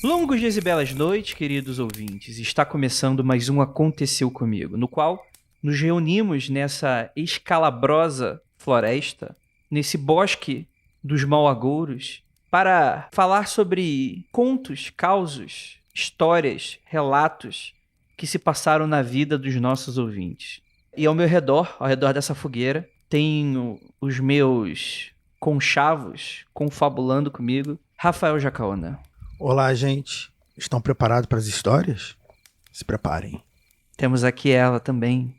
Longos dias e belas noites, queridos ouvintes. Está começando mais um Aconteceu Comigo, no qual nos reunimos nessa escalabrosa floresta, nesse bosque dos malagouros, para falar sobre contos, causos, histórias, relatos que se passaram na vida dos nossos ouvintes. E ao meu redor, ao redor dessa fogueira, tenho os meus conchavos confabulando comigo, Rafael Jacaona. Olá, gente. Estão preparados para as histórias? Se preparem. Temos aqui ela também,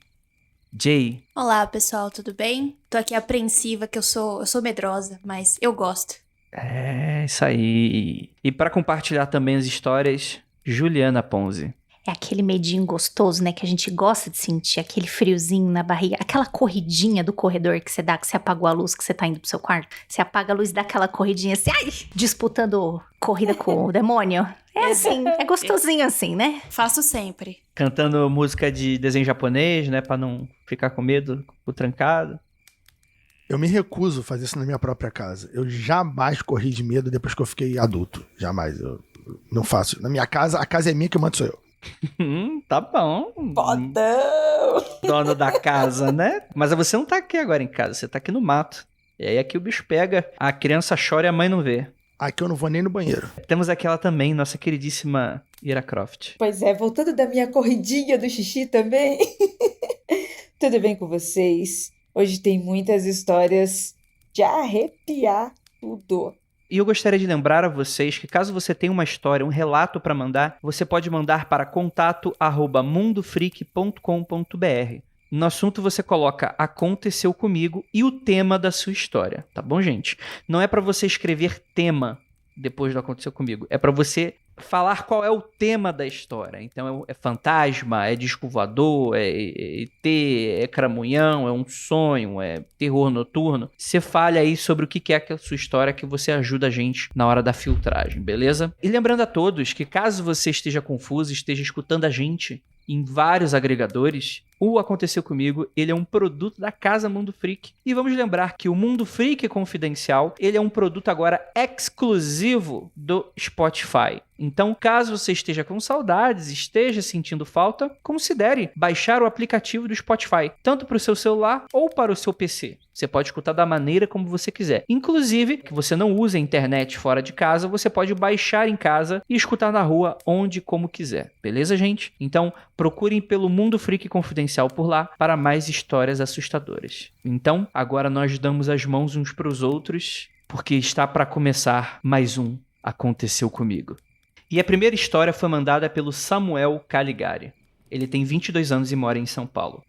Jay. Olá, pessoal, tudo bem? Tô aqui apreensiva, que eu sou medrosa, mas eu gosto. É, isso aí. E para compartilhar também as histórias, Juliana Ponzi. É aquele medinho gostoso, né, que a gente gosta de sentir, aquele friozinho na barriga, aquela corridinha do corredor que você dá, que você apagou a luz, que você tá indo pro seu quarto. Você apaga a luz e dá aquela corridinha assim, ai, disputando corrida com o demônio. É assim, é gostosinho assim, né? Faço sempre. Cantando música de desenho japonês, né, pra não ficar com medo, o trancado. Eu me recuso a fazer isso na minha própria casa. Eu jamais corri de medo depois que eu fiquei adulto. Jamais. Eu não faço. Na minha casa, a casa é minha, que mando sou eu. Tá bom. Fodão! Dono da casa, né? Mas você não tá aqui agora em casa, você tá aqui no mato. E aí aqui o bicho pega, a criança chora e a mãe não vê. Aqui eu não vou nem no banheiro. Temos aqui ela também, nossa queridíssima Ira Croft. Pois é, voltando da minha corridinha do xixi também. Tudo bem com vocês? Hoje tem muitas histórias de arrepiar tudo. E eu gostaria de lembrar a vocês que caso você tenha uma história, um relato para mandar, você pode mandar para contato@mundofreak.com.br. No assunto você coloca Aconteceu Comigo e o tema da sua história, tá bom, gente? Não é para você escrever tema depois do Aconteceu Comigo, é para você falar qual é o tema da história. Então é fantasma, é disco voador, é ET, é cramunhão, é um sonho, é terror noturno. Você fale aí sobre o que é a sua história, que você ajuda a gente na hora da filtragem, beleza? E lembrando a todos que caso você esteja confuso, esteja escutando a gente em vários agregadores, o Aconteceu Comigo, ele é um produto da Casa Mundo Freak. E vamos lembrar que o Mundo Freak Confidencial, ele é um produto agora exclusivo do Spotify. Então, caso você esteja com saudades, esteja sentindo falta, considere baixar o aplicativo do Spotify, tanto para o seu celular ou para o seu PC. Você pode escutar da maneira como você quiser. Inclusive, que você não use a internet fora de casa, você pode baixar em casa e escutar na rua, onde e como quiser. Beleza, gente? Então, procurem pelo Mundo Freak Confidencial por lá para mais histórias assustadoras. Então, agora nós damos as mãos uns para os outros, porque está para começar mais um Aconteceu Comigo. E a primeira história foi mandada pelo Samuel Caligari. Ele tem 22 anos e mora em São Paulo.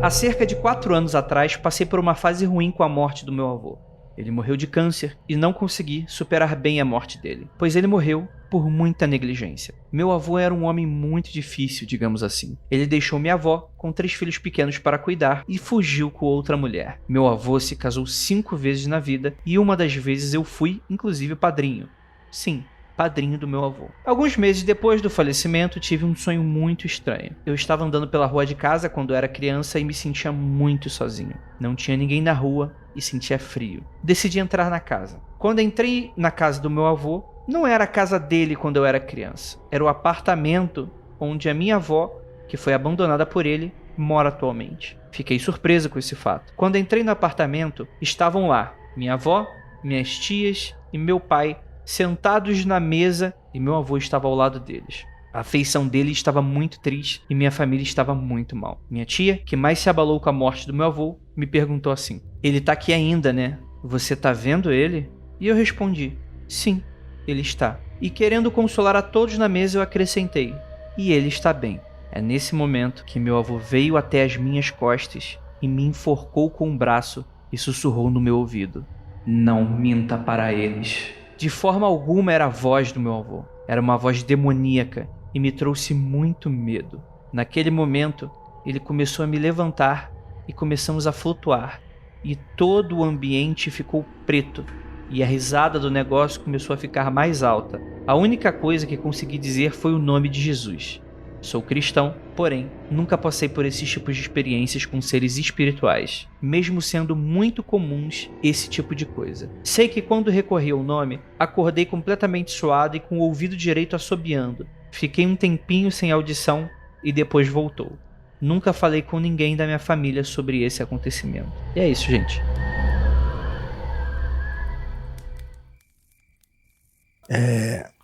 Há cerca de 4 anos atrás, passei por uma fase ruim com a morte do meu avô. Ele morreu de câncer e não consegui superar bem a morte dele, pois ele morreu por muita negligência. Meu avô era um homem muito difícil, digamos assim. Ele deixou minha avó com 3 filhos pequenos para cuidar e fugiu com outra mulher. Meu avô se casou 5 vezes na vida e uma das vezes eu fui, inclusive, padrinho. Sim, padrinho do meu avô. Alguns meses depois do falecimento, tive um sonho muito estranho. Eu estava andando pela rua de casa quando era criança e me sentia muito sozinho. Não tinha ninguém na rua e sentia frio. Decidi entrar na casa. Quando entrei na casa do meu avô, não era a casa dele quando eu era criança. Era o apartamento onde a minha avó, que foi abandonada por ele, mora atualmente. Fiquei surpreso com esse fato. Quando entrei no apartamento, estavam lá minha avó, minhas tias e meu pai sentados na mesa e meu avô estava ao lado deles. A feição dele estava muito triste e minha família estava muito mal. Minha tia, que mais se abalou com a morte do meu avô, me perguntou assim: "Ele tá aqui ainda, né? Você tá vendo ele?" E eu respondi: "Sim, ele está." E querendo consolar a todos na mesa, eu acrescentei: "E ele está bem." É nesse momento que meu avô veio até as minhas costas e me enforcou com um braço e sussurrou no meu ouvido: "Não minta para eles." De forma alguma era a voz do meu avô. Era uma voz demoníaca e me trouxe muito medo. Naquele momento, ele começou a me levantar e começamos a flutuar. E todo o ambiente ficou preto e a risada do negócio começou a ficar mais alta. A única coisa que consegui dizer foi o nome de Jesus. Sou cristão, porém, nunca passei por esses tipos de experiências com seres espirituais, mesmo sendo muito comuns esse tipo de coisa. Sei que quando recorri ao nome, acordei completamente suado e com o ouvido direito assobiando. Fiquei um tempinho sem audição e depois voltou. Nunca falei com ninguém da minha família sobre esse acontecimento. E é isso, gente.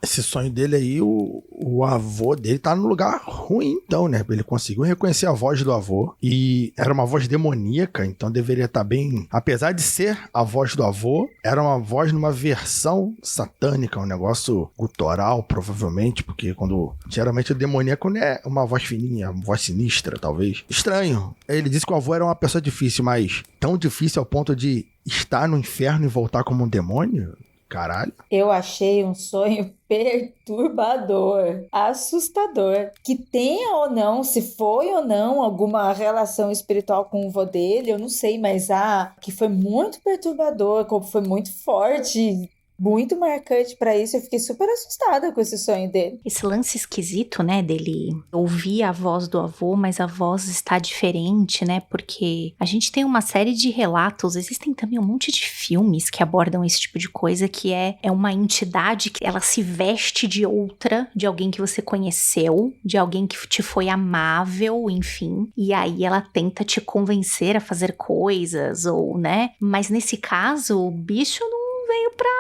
Esse sonho dele aí, o avô dele tá no lugar ruim, então, né? Ele conseguiu reconhecer a voz do avô e era uma voz demoníaca, então deveria estar bem. Apesar de ser a voz do avô, era uma voz numa versão satânica, um negócio gutural, provavelmente, porque geralmente o demoníaco não é uma voz fininha, uma voz sinistra, talvez. Estranho. Ele disse que o avô era uma pessoa difícil, mas tão difícil ao ponto de estar no inferno e voltar como um demônio? Caralho. Eu achei um sonho perturbador, assustador. Que tenha ou não, se foi ou não alguma relação espiritual com o vô dele, eu não sei, mas que foi muito perturbador, como foi muito forte, muito marcante pra isso. Eu fiquei super assustada com esse sonho dele. Esse lance esquisito, né, dele ouvir a voz do avô, mas a voz está diferente, né, porque a gente tem uma série de relatos, existem também um monte de filmes que abordam esse tipo de coisa, que é uma entidade que ela se veste de outra, de alguém que você conheceu, de alguém que te foi amável, enfim, e aí ela tenta te convencer a fazer coisas, ou, né, mas nesse caso, o bicho não veio pra...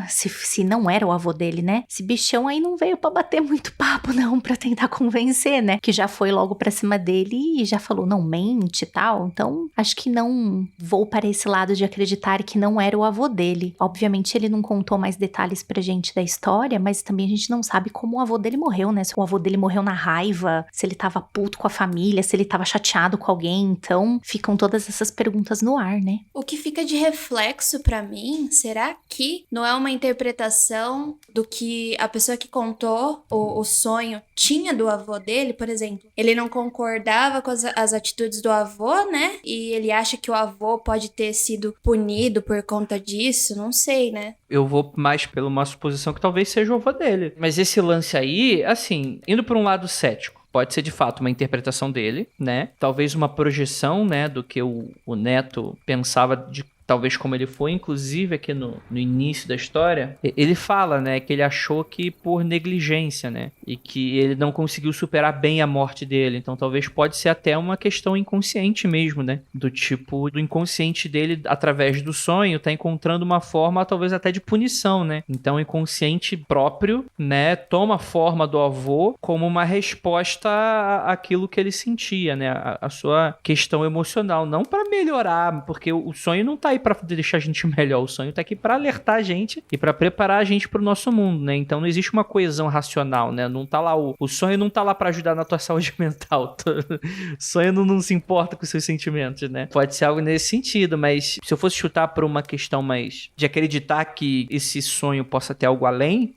Se não era o avô dele, né? Esse bichão aí não veio pra bater muito papo, não, pra tentar convencer, né? Que já foi logo pra cima dele e já falou, não mente e tal. Então, acho que não vou para esse lado de acreditar que não era o avô dele. Obviamente, ele não contou mais detalhes pra gente da história, mas também a gente não sabe como o avô dele morreu, né? Se o avô dele morreu na raiva, se ele tava puto com a família, se ele tava chateado com alguém. Então, ficam todas essas perguntas no ar, né? O que fica de reflexo pra mim, será que não é uma interpretação do que a pessoa que contou o sonho tinha do avô dele? Por exemplo, ele não concordava com as atitudes do avô, né? E ele acha que o avô pode ter sido punido por conta disso, não sei, né? Eu vou mais pela uma suposição que talvez seja o avô dele. Mas esse lance aí, assim, indo por um lado cético, pode ser de fato uma interpretação dele, né? Talvez uma projeção, né, do que o neto pensava de talvez como ele foi, inclusive aqui no início da história, ele fala, né, que ele achou que por negligência, né, e que ele não conseguiu superar bem a morte dele. Então talvez pode ser até uma questão inconsciente mesmo, né, do tipo, do inconsciente dele, através do sonho, tá encontrando uma forma talvez até de punição, né. Então o inconsciente próprio, né, toma a forma do avô como uma resposta àquilo que ele sentia, né, a sua questão emocional, não para melhorar, porque o sonho não tá aí pra deixar a gente melhor, o sonho tá aqui pra alertar a gente e pra preparar a gente pro nosso mundo, né? Então não existe uma coesão racional, né? Não tá lá o sonho não tá lá pra ajudar na tua saúde mental. O sonho não se importa com os seus sentimentos, né? Pode ser algo nesse sentido, mas se eu fosse chutar por uma questão mais de acreditar que esse sonho possa ter algo além,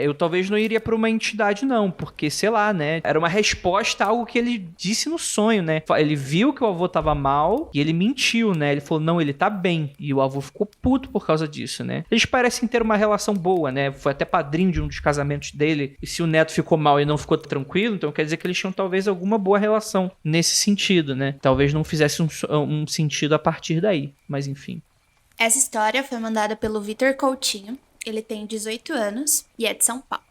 eu talvez não iria pra uma entidade não, porque sei lá, né? Era uma resposta a algo que ele disse no sonho, né? Ele viu que o avô tava mal e ele mentiu, né? Ele falou, não, ele tá bem. E o avô ficou puto por causa disso, né? Eles parecem ter uma relação boa, né? Foi até padrinho de um dos casamentos dele. E se o neto ficou mal e não ficou tranquilo, então quer dizer que eles tinham talvez alguma boa relação nesse sentido, né? Talvez não fizesse um sentido a partir daí. Mas enfim. Essa história foi mandada pelo Vitor Coutinho. Ele tem 18 anos e é de São Paulo.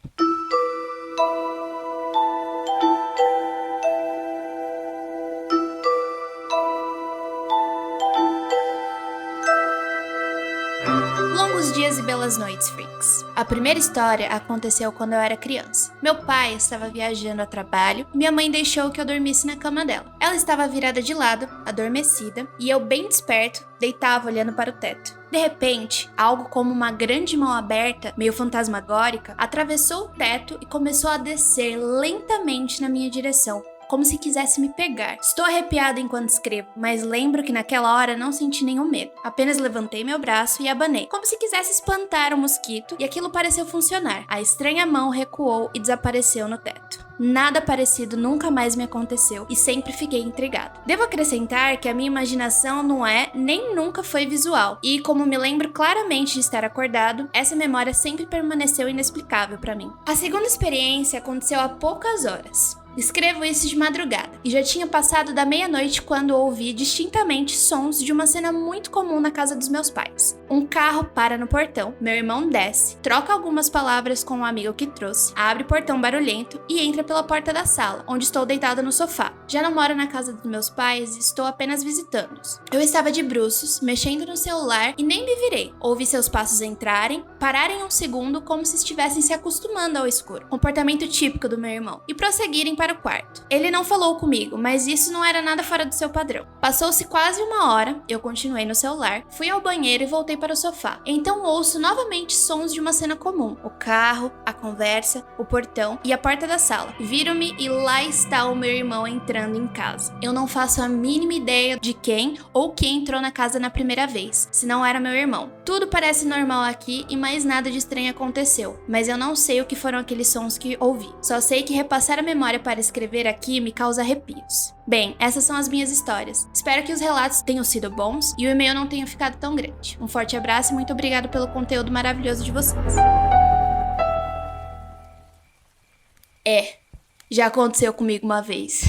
Longos dias e belas noites, freaks. A primeira história aconteceu quando eu era criança. Meu pai estava viajando a trabalho e minha mãe deixou que eu dormisse na cama dela. Ela estava virada de lado, adormecida, e eu, bem desperto, deitava olhando para o teto. De repente, algo como uma grande mão aberta, meio fantasmagórica, atravessou o teto e começou a descer lentamente na minha direção, como se quisesse me pegar. Estou arrepiada enquanto escrevo, mas lembro que naquela hora não senti nenhum medo. Apenas levantei meu braço e abanei, como se quisesse espantar o mosquito, e aquilo pareceu funcionar. A estranha mão recuou e desapareceu no teto. Nada parecido nunca mais me aconteceu e sempre fiquei intrigado. Devo acrescentar que a minha imaginação não é, nem nunca foi visual, e como me lembro claramente de estar acordado, essa memória sempre permaneceu inexplicável para mim. A segunda experiência aconteceu há poucas horas. Escrevo isso de madrugada, e já tinha passado da meia-noite quando ouvi distintamente sons de uma cena muito comum na casa dos meus pais. Um carro para no portão, meu irmão desce, troca algumas palavras com um amigo que trouxe, abre o portão barulhento e entra pela porta da sala, onde estou deitada no sofá. Já não moro na casa dos meus pais e estou apenas visitando-os. Eu estava de bruços, mexendo no celular e nem me virei. Ouvi seus passos entrarem, pararem um segundo como se estivessem se acostumando ao escuro, comportamento típico do meu irmão, e prosseguirem para o quarto. Ele não falou comigo, mas isso não era nada fora do seu padrão. Passou-se quase uma hora, eu continuei no celular, fui ao banheiro e voltei para o sofá. Então ouço novamente sons de uma cena comum: o carro, a conversa, o portão e a porta da sala. Viro-me e lá está o meu irmão entrando em casa. Eu não faço a mínima ideia de quem ou quem entrou na casa na primeira vez, se não era meu irmão. Tudo parece normal aqui e mais nada de estranho aconteceu, mas eu não sei o que foram aqueles sons que ouvi. Só sei que repassar a memória para escrever aqui me causa arrepios. Bem, essas são as minhas histórias. Espero que os relatos tenham sido bons e o e-mail não tenha ficado tão grande. Um forte abraço e muito obrigado pelo conteúdo maravilhoso de vocês. Já aconteceu comigo uma vez.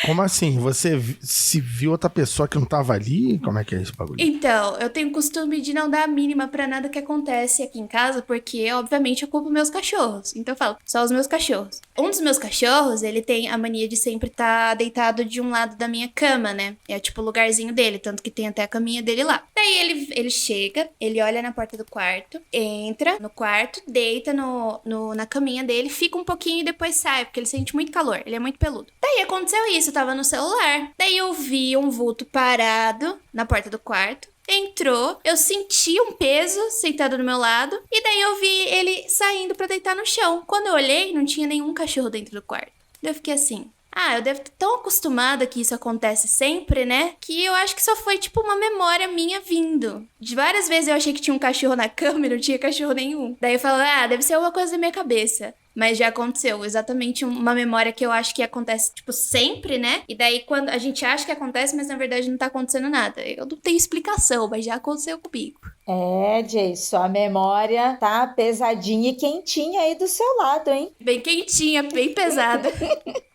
Como assim? Você se viu outra pessoa que não tava ali? Como é que é esse bagulho? Então, eu tenho o costume de não dar a mínima pra nada que acontece aqui em casa, porque, obviamente, eu culpo meus cachorros. Então eu falo, só os meus cachorros. Um dos meus cachorros, ele tem a mania de sempre estar deitado de um lado da minha cama, né? É tipo o lugarzinho dele, tanto que tem até a caminha dele lá. Daí ele chega, ele olha na porta do quarto, entra no quarto, deita na caminha dele, fica um pouquinho e depois sai, porque ele sente muito calor, ele é muito peludo. Daí aconteceu isso, eu tava no celular. Daí eu vi um vulto parado na porta do quarto. Entrou, eu senti um peso sentado do meu lado. E daí eu vi ele saindo pra deitar no chão. Quando eu olhei, não tinha nenhum cachorro dentro do quarto. Daí eu fiquei assim... eu devo estar tão acostumada que isso acontece sempre, né? Que eu acho que só foi, tipo, uma memória minha vindo. De várias vezes eu achei que tinha um cachorro na cama e não tinha cachorro nenhum. Daí eu falo, deve ser uma coisa da minha cabeça. Mas já aconteceu, exatamente uma memória que eu acho que acontece, tipo, sempre, né? E daí quando a gente acha que acontece, mas na verdade não tá acontecendo nada. Eu não tenho explicação, mas já aconteceu comigo. Jay, sua memória tá pesadinha e quentinha aí do seu lado, hein? Bem quentinha, bem pesada.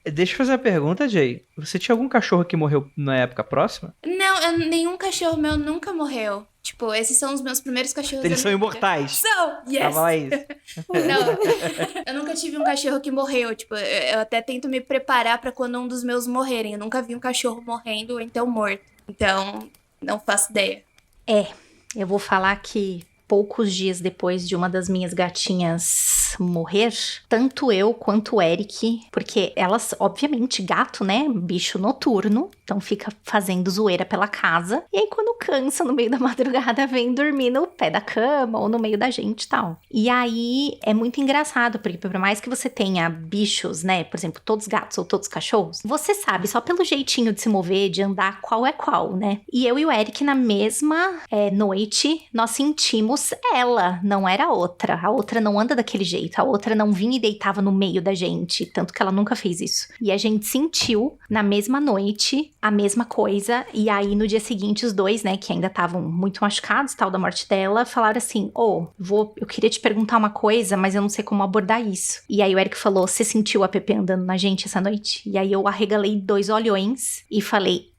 Deixa eu fazer uma pergunta, Jay. Você tinha algum cachorro que morreu na época próxima? Não, nenhum cachorro meu nunca morreu. Tipo, esses são os meus primeiros cachorros. Eles são imortais. São! Yes! Tava lá isso. Não, eu nunca tive um cachorro que morreu. Tipo, eu até tento me preparar pra quando um dos meus morrerem. Eu nunca vi um cachorro morrendo ou então morto. Então, não faço ideia. Eu vou falar que poucos dias depois de uma das minhas gatinhas morrer, tanto eu quanto o Eric, porque elas, obviamente, gato, né, bicho noturno, então fica fazendo zoeira pela casa, e aí quando cansa no meio da madrugada vem dormir no pé da cama ou no meio da gente e tal. E aí é muito engraçado, porque por mais que você tenha bichos, né, por exemplo, todos gatos ou todos cachorros, você sabe só pelo jeitinho de se mover, de andar, qual é qual, né? E eu e o Eric na mesma noite, nós sentimos ela, não era a outra não anda daquele jeito, a outra não vinha e deitava no meio da gente, tanto que ela nunca fez isso. E a gente sentiu na mesma noite a mesma coisa, e aí no dia seguinte os dois, né, que ainda estavam muito machucados, tal, da morte dela, falaram assim, eu queria te perguntar uma coisa, mas eu não sei como abordar isso. E aí o Eric falou, você sentiu a Pepe andando na gente essa noite? E aí eu arregalei 2 olhões e falei,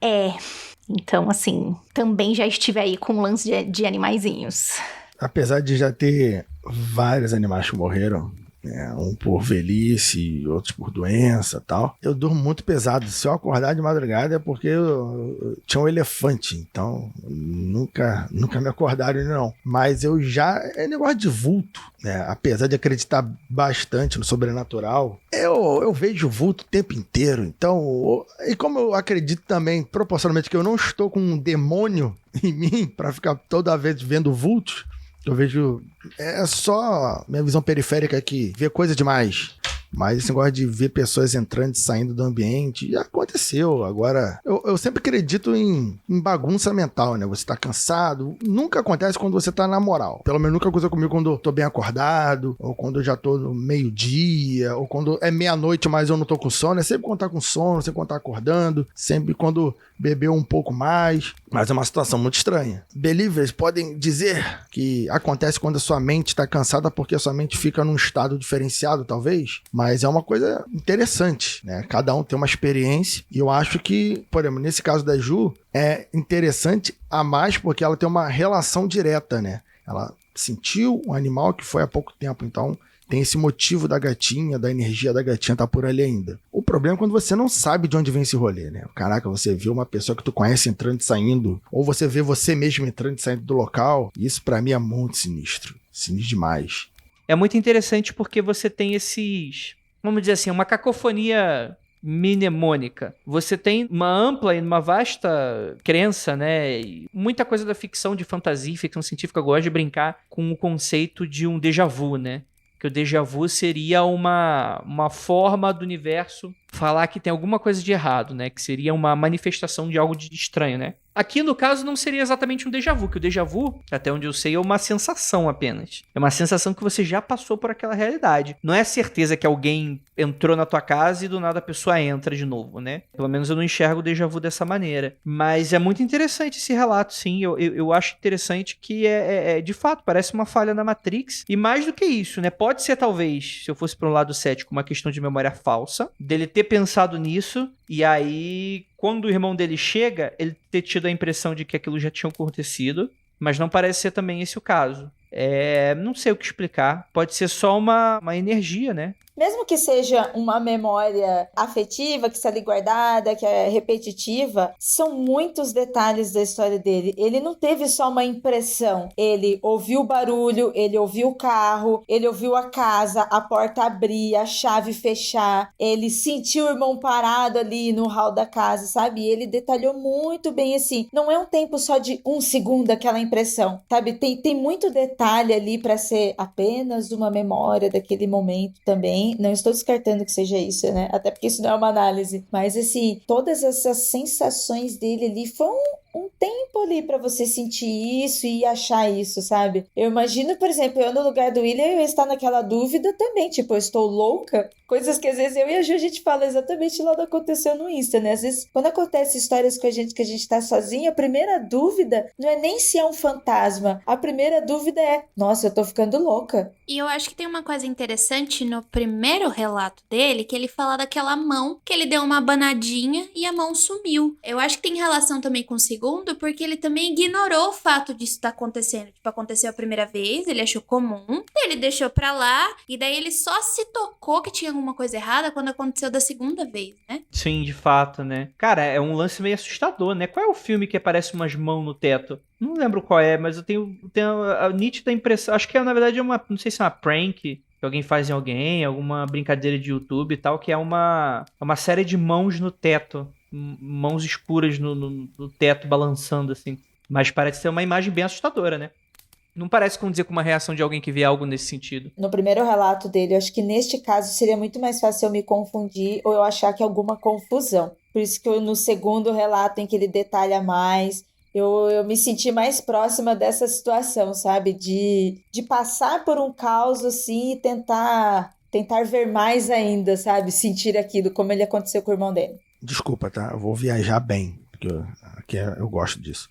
então assim, também já estive aí com um lance de animaizinhos. Apesar de já ter vários animais que morreram, né, um por velhice, outros por doença e tal, eu durmo muito pesado. Se eu acordar de madrugada é porque eu tinha um elefante, então nunca me acordaram não. Mas eu já, é negócio de vulto, né, apesar de acreditar bastante no sobrenatural, eu vejo vulto o tempo inteiro, então, e como eu acredito também proporcionalmente que eu não estou com um demônio em mim para ficar toda vez vendo vultos, eu vejo, é só minha visão periférica que vê coisa demais. Mas esse negócio de ver pessoas entrando e saindo do ambiente, já aconteceu. Agora, eu sempre acredito em bagunça mental, né? Você tá cansado. Nunca acontece quando você tá na moral. Pelo menos nunca aconteceu comigo quando eu tô bem acordado, ou quando eu já tô no meio-dia, ou quando é meia-noite, mas eu não tô com sono. É sempre quando tá com sono, sempre quando tá acordando, sempre quando bebeu um pouco mais. Mas é uma situação muito estranha. Believers podem dizer que acontece quando a sua mente tá cansada porque a sua mente fica num estado diferenciado, talvez. Mas é uma coisa interessante, né? Cada um tem uma experiência. E eu acho que, por exemplo, nesse caso da Ju, é interessante a mais porque ela tem uma relação direta, né? Ela sentiu um animal que foi há pouco tempo, então tem esse motivo da gatinha, da energia da gatinha tá por ali ainda. O problema é quando você não sabe de onde vem esse rolê, né? Caraca, você vê uma pessoa que tu conhece entrando e saindo, ou você vê você mesmo entrando e saindo do local. Isso pra mim é muito sinistro. Sinistro demais. É muito interessante porque você tem esses, vamos dizer assim, uma cacofonia mnemônica. Você tem uma ampla e uma vasta crença, né? E muita coisa da ficção de fantasia, ficção científica gosta de brincar com o conceito de um déjà vu, né? Que o déjà vu seria uma forma do universo falar que tem alguma coisa de errado, né? Que seria uma manifestação de algo de estranho, né? Aqui, no caso, não seria exatamente um déjà vu, que o déjà vu, até onde eu sei, é uma sensação apenas. É uma sensação que você já passou por aquela realidade. Não é certeza que alguém entrou na tua casa e do nada a pessoa entra de novo, né? Pelo menos eu não enxergo o déjà vu dessa maneira. Mas é muito interessante esse relato, sim. Eu acho interessante que de fato, parece uma falha na Matrix. E mais do que isso, né? Pode ser, talvez, se eu fosse para um lado cético, uma questão de memória falsa, dele ter pensado nisso, e aí, quando o irmão dele chega, ele ter tido a impressão de que aquilo já tinha acontecido, mas não parece ser também esse o caso. Não sei o que explicar. Pode ser só uma energia, né? Mesmo que seja uma memória afetiva, que está ali guardada, que é repetitiva, são muitos detalhes da história dele. Ele não teve só uma impressão. Ele ouviu o barulho, ele ouviu o carro, ele ouviu a casa, a porta abrir, a chave fechar. Ele sentiu o irmão parado ali no hall da casa, sabe? E ele detalhou muito bem assim. Não é um tempo só de 1 segundo aquela impressão, sabe? Tem muito detalhe ali para ser apenas uma memória daquele momento também. Não estou descartando que seja isso, né? Até porque isso não é uma análise. Mas, assim, todas essas sensações dele ali foram um tempo ali pra você sentir isso e achar isso, sabe? Eu imagino, por exemplo, eu no lugar do William, eu ia estar naquela dúvida também, tipo, eu estou louca? Coisas que às vezes eu e a Ju, a gente fala exatamente lá do aconteceu no Insta, né? Às vezes, quando acontece histórias com a gente que a gente tá sozinha, a primeira dúvida não é nem se é um fantasma. A primeira dúvida é, nossa, eu tô ficando louca. E eu acho que tem uma coisa interessante no primeiro relato dele, que ele fala daquela mão, que ele deu uma abanadinha e a mão sumiu. Eu acho que tem relação também com o segundo, porque ele também ignorou o fato disso estar acontecendo. Tipo, aconteceu a primeira vez, ele achou comum, ele deixou pra lá, e daí ele só se tocou que tinha alguma coisa errada quando aconteceu da segunda vez, né? Sim, de fato, né? Cara, é um lance meio assustador, né? Qual é o filme que aparece umas mãos no teto? Não lembro qual é, mas eu tenho a nítida impressão, acho que na verdade é não sei se é uma prank que alguém faz em alguém, alguma brincadeira de YouTube e tal, que é uma série de mãos no teto. Mãos escuras no teto balançando assim. Mas parece ser uma imagem bem assustadora, né? Não parece condizer com uma reação de alguém que vê algo nesse sentido. No primeiro relato dele, eu acho que neste caso seria muito mais fácil eu me confundir ou eu achar que é alguma confusão. Por isso que no segundo relato em que ele detalha mais, eu me senti mais próxima dessa situação, sabe? De passar por um caos assim e tentar ver mais ainda, sabe? Sentir aquilo, como ele aconteceu com o irmão dele. Desculpa, tá? Eu vou viajar bem, porque eu gosto disso.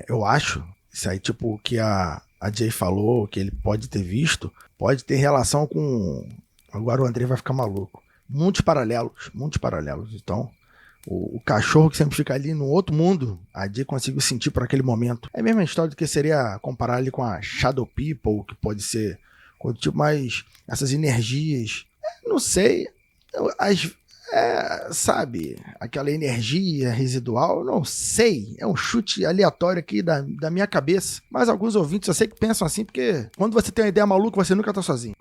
Eu acho, isso aí, tipo, o que a Jay falou, que ele pode ter visto, pode ter relação com... Agora o André vai ficar maluco. Muitos paralelos. Então, o cachorro que sempre fica ali no outro mundo, a Jay conseguiu sentir por aquele momento. É a mesma história do que seria comparar ali com a Shadow People, que pode ser... Tipo, mas essas energias... Não sei... sabe, aquela energia residual, não sei, é um chute aleatório aqui da minha cabeça, mas alguns ouvintes eu sei que pensam assim, porque quando você tem uma ideia maluca, você nunca tá sozinho.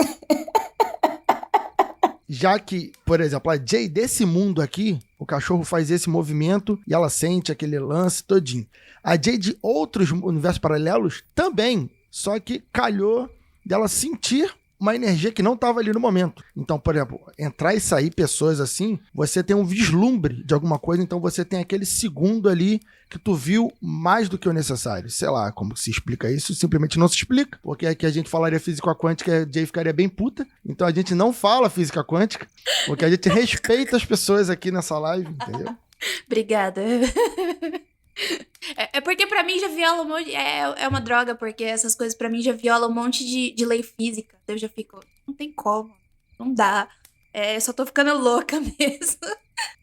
Já que, por exemplo, a Jay desse mundo aqui, o cachorro faz esse movimento e ela sente aquele lance todinho. A Jay de outros universos paralelos também, só que calhou dela sentir uma energia que não estava ali no momento. Então, por exemplo, entrar e sair pessoas assim, você tem um vislumbre de alguma coisa, então você tem aquele segundo ali que tu viu mais do que o necessário. Sei lá, como se explica isso? Simplesmente não se explica, porque aqui a gente falaria física quântica, a Jay ficaria bem puta, então a gente não fala física quântica, porque a gente respeita as pessoas aqui nessa live, entendeu? Obrigada. É porque pra mim já viola um monte... É uma droga, porque essas coisas pra mim já violam um monte de lei física. Eu já fico... Não tem como. Não dá. Eu só tô ficando louca mesmo.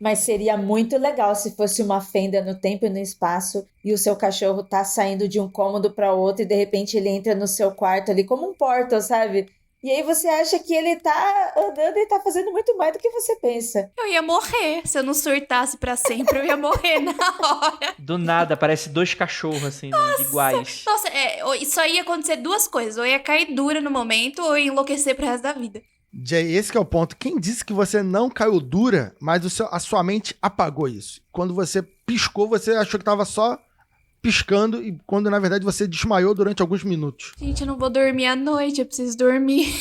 Mas seria muito legal se fosse uma fenda no tempo e no espaço e o seu cachorro tá saindo de um cômodo pra outro e de repente ele entra no seu quarto ali como um portal, sabe? E aí você acha que ele tá andando e tá fazendo muito mais do que você pensa. Eu ia morrer. Se eu não surtasse pra sempre, eu ia morrer na hora. Do nada, parece 2 cachorros, assim, iguais. Nossa, só ia acontecer 2 coisas. Ou ia cair dura no momento, ou ia enlouquecer pro resto da vida. Jay, esse que é o ponto. Quem disse que você não caiu dura, mas a sua mente apagou isso? Quando você piscou, você achou que tava só piscando, e quando na verdade você desmaiou durante alguns minutos. Gente, eu não vou dormir à noite, eu preciso dormir.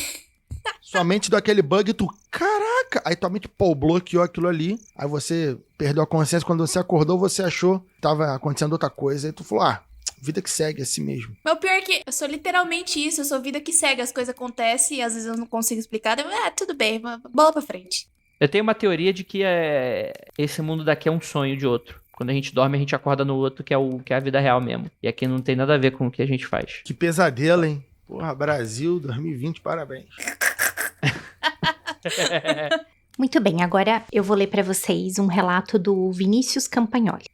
Sua mente deu aquele bug e tu, caraca! Aí tua mente, bloqueou aquilo ali, aí você perdeu a consciência, quando você acordou, você achou que tava acontecendo outra coisa, aí tu falou, vida que segue, assim mesmo. Mas o pior é que eu sou literalmente isso, eu sou vida que segue, as coisas acontecem e às vezes eu não consigo explicar, tudo bem, bola pra frente. Eu tenho uma teoria de que esse mundo daqui é um sonho de outro. Quando a gente dorme, a gente acorda no outro, que é a vida real mesmo. E aqui não tem nada a ver com o que a gente faz. Que pesadelo, hein? Porra, Brasil 2020, parabéns. Muito bem, agora eu vou ler para vocês um relato do Vinícius Campagnoli.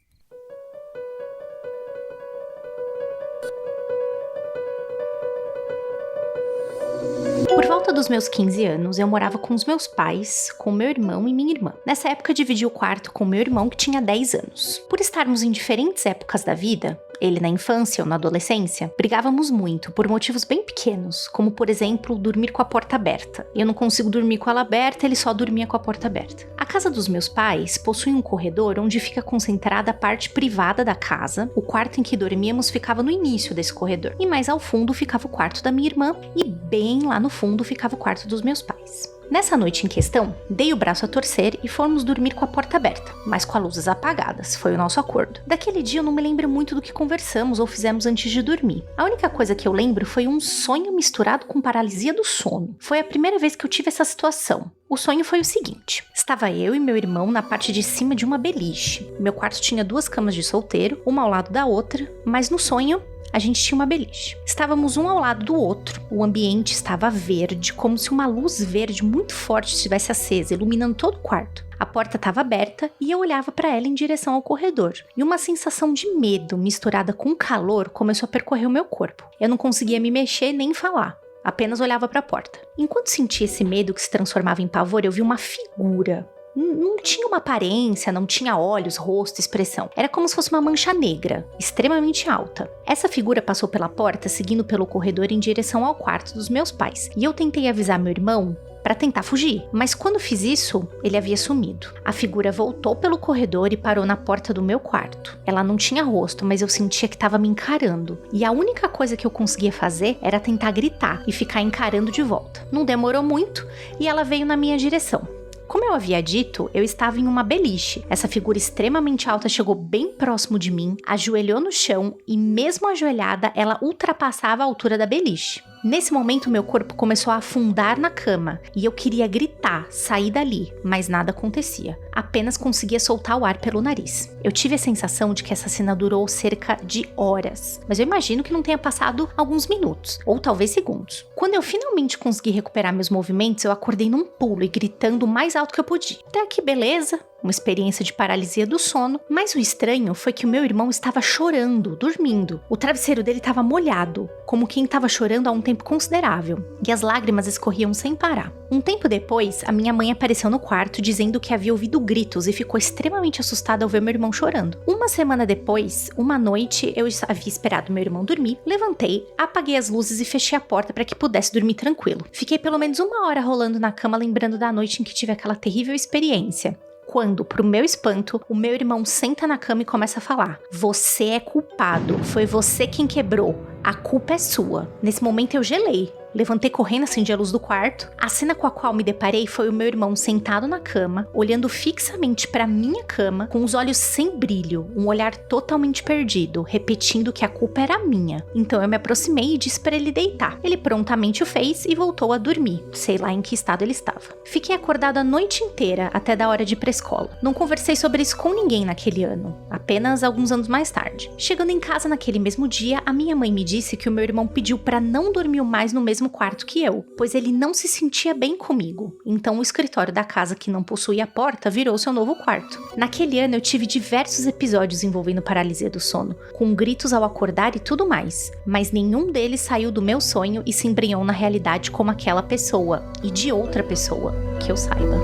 Por volta dos meus 15 anos, eu morava com os meus pais, com meu irmão e minha irmã. Nessa época, eu dividi o quarto com meu irmão, que tinha 10 anos. Por estarmos em diferentes épocas da vida, ele na infância ou na adolescência, brigávamos muito por motivos bem pequenos, como por exemplo, dormir com a porta aberta. Eu não consigo dormir com ela aberta, ele só dormia com a porta aberta. A casa dos meus pais possui um corredor onde fica concentrada a parte privada da casa. O quarto em que dormíamos ficava no início desse corredor, e mais ao fundo ficava o quarto da minha irmã, e bem lá no fundo ficava o quarto dos meus pais. Nessa noite em questão, dei o braço a torcer e fomos dormir com a porta aberta, mas com as luzes apagadas, foi o nosso acordo. Daquele dia eu não me lembro muito do que conversamos ou fizemos antes de dormir. A única coisa que eu lembro foi um sonho misturado com paralisia do sono. Foi a primeira vez que eu tive essa situação. O sonho foi o seguinte: estava eu e meu irmão na parte de cima de uma beliche. Meu quarto tinha 2 camas de solteiro, uma ao lado da outra, mas no sonho a gente tinha uma beliche. Estávamos um ao lado do outro. O ambiente estava verde, como se uma luz verde muito forte estivesse acesa, iluminando todo o quarto. A porta estava aberta e eu olhava para ela em direção ao corredor. E uma sensação de medo misturada com calor começou a percorrer o meu corpo. Eu não conseguia me mexer nem falar. Apenas olhava para a porta. Enquanto sentia esse medo que se transformava em pavor, eu vi uma figura. Não tinha uma aparência, não tinha olhos, rosto, expressão. Era como se fosse uma mancha negra, extremamente alta. Essa figura passou pela porta, seguindo pelo corredor em direção ao quarto dos meus pais. E eu tentei avisar meu irmão para tentar fugir, mas quando fiz isso, ele havia sumido. A figura voltou pelo corredor e parou na porta do meu quarto. Ela não tinha rosto, mas eu sentia que estava me encarando. E a única coisa que eu conseguia fazer era tentar gritar e ficar encarando de volta. Não demorou muito e ela veio na minha direção. Como eu havia dito, eu estava em uma beliche. Essa figura extremamente alta chegou bem próximo de mim, ajoelhou no chão e mesmo ajoelhada, ela ultrapassava a altura da beliche. Nesse momento, meu corpo começou a afundar na cama e eu queria gritar, sair dali, mas nada acontecia. Apenas conseguia soltar o ar pelo nariz. Eu tive a sensação de que essa cena durou cerca de horas, mas eu imagino que não tenha passado alguns minutos, ou talvez segundos. Quando eu finalmente consegui recuperar meus movimentos, eu acordei num pulo e gritando o mais alto que eu podia. Até aqui, beleza? Uma experiência de paralisia do sono, mas o estranho foi que o meu irmão estava chorando, dormindo. O travesseiro dele estava molhado, como quem estava chorando há um tempo considerável, e as lágrimas escorriam sem parar. Um tempo depois, a minha mãe apareceu no quarto dizendo que havia ouvido gritos e ficou extremamente assustada ao ver meu irmão chorando. Uma semana depois, uma noite, eu havia esperado meu irmão dormir, levantei, apaguei as luzes e fechei a porta para que pudesse dormir tranquilo. Fiquei pelo menos 1 hora rolando na cama lembrando da noite em que tive aquela terrível experiência. Quando, pro meu espanto, o meu irmão senta na cama e começa a falar: "Você é culpado, foi você quem quebrou, a culpa é sua." Nesse momento eu gelei. Levantei correndo, acendi a luz do quarto. A cena com a qual me deparei foi o meu irmão sentado na cama, olhando fixamente pra minha cama, com os olhos sem brilho, um olhar totalmente perdido, repetindo que a culpa era minha. Então eu me aproximei e disse pra ele deitar. Ele prontamente o fez e voltou a dormir. Sei lá em que estado ele estava. Fiquei acordada a noite inteira até da hora de ir pra escola. Não conversei sobre isso com ninguém naquele ano, apenas alguns anos mais tarde. Chegando em casa naquele mesmo dia, a minha mãe me disse que o meu irmão pediu pra não dormir mais no mesmo quarto que eu, pois ele não se sentia bem comigo. Então o escritório da casa que não possuía porta virou seu novo quarto. Naquele ano eu tive diversos episódios envolvendo paralisia do sono, com gritos ao acordar e tudo mais, mas nenhum deles saiu do meu sonho e se embrenhou na realidade como aquela pessoa, e de outra pessoa, que eu saiba.